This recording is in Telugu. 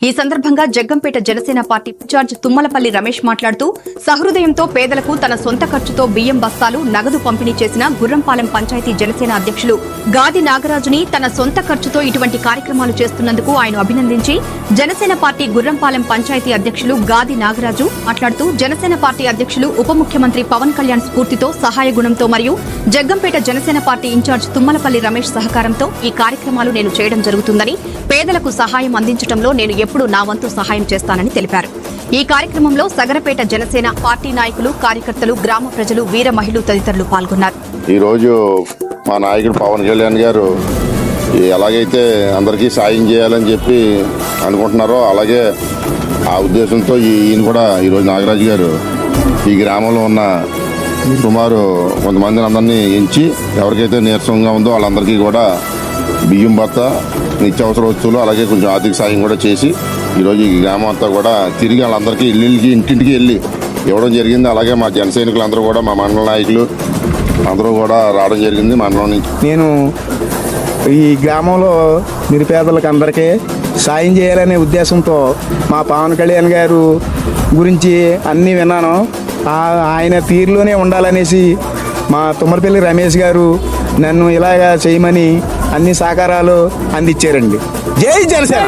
ఈ సందర్భంగా జగ్గంపేట జనసేన పార్టీ ఇన్ఛార్జ్ తుమ్మలపల్లి రమేష్ మాట్లాడుతూ సహృదయంతో పేదలకు తన సొంత ఖర్చుతో బియ్యం బస్తాలు నగదు పంపిణీ చేసిన గుర్రంపాలెం పంచాయతీ జనసేన అధ్యక్షులు గాది నాగరాజుని తన సొంత ఖర్చుతో ఇటువంటి కార్యక్రమాలు చేస్తున్నందుకు ఆయన అభినందించి జనసేన పార్టీ గుర్రంపాలెం పంచాయతీ అధ్యక్షులు గాది నాగరాజు మాట్లాడుతూ జనసేన పార్టీ అధ్యక్షులు ఉప ముఖ్యమంత్రి పవన్ కళ్యాణ్ స్ఫూర్తితో సహాయ గుణంతో మరియు జగ్గంపేట జనసేన పార్టీ ఇన్ఛార్జ్ తుమ్మలపల్లి రమేష్ సహకారంతో ఈ కార్యక్రమాలు నేను చేయడం జరుగుతుందని పేదలకు సహాయం అందించడంలో నేను ఎప్పుడూ నా వంతు సహాయం చేస్తానని తెలిపారు. ఈ కార్యక్రమంలో సగరపేట జనసేన పార్టీ నాయకులు కార్యకర్తలు గ్రామ ప్రజలు వీర మహిళలు తదితరులు పాల్గొన్నారు. ఈ రోజు మా నాయకుడు పవన్ కళ్యాణ్ గారు ఎలాగైతే అందరికీ సాయం చేయాలని చెప్పి అనుకుంటున్నారో అలాగే ఆ ఉద్దేశంతో ఈయన కూడా ఈరోజు నాగరాజు గారు ఈ గ్రామంలో ఉన్న సుమారు కొంతమందిని అందరినీ ఎంచి ఎవరికైతే నీరసంగా ఉందో వాళ్ళందరికీ కూడా బియ్యం బత్త నిత్యావసర వస్తువులు అలాగే కొంచెం ఆర్థిక సాయం కూడా చేసి ఈరోజు ఈ గ్రామం అంతా కూడా తిరిగి వాళ్ళందరికీ ఇంటింటికి వెళ్ళి ఇవ్వడం జరిగింది. అలాగే మా జన సైనికులందరూ కూడా మా మండల నాయకులు అందరూ కూడా రావడం జరిగింది మండలం నుంచి. నేను ఈ గ్రామంలో నిరుపేదలకు అందరికీ సాయం చేయాలనే ఉద్దేశంతో మా పవన్ కళ్యాణ్ గారు గురించి అన్నీ విన్నాను. ఆయన తీరులోనే ఉండాలనేసి మా తుమ్మలపల్లి రమేష్ గారు నన్ను ఇలాగా చేయమని అన్ని సహకారాలు అందించారండి. జై జనసేన.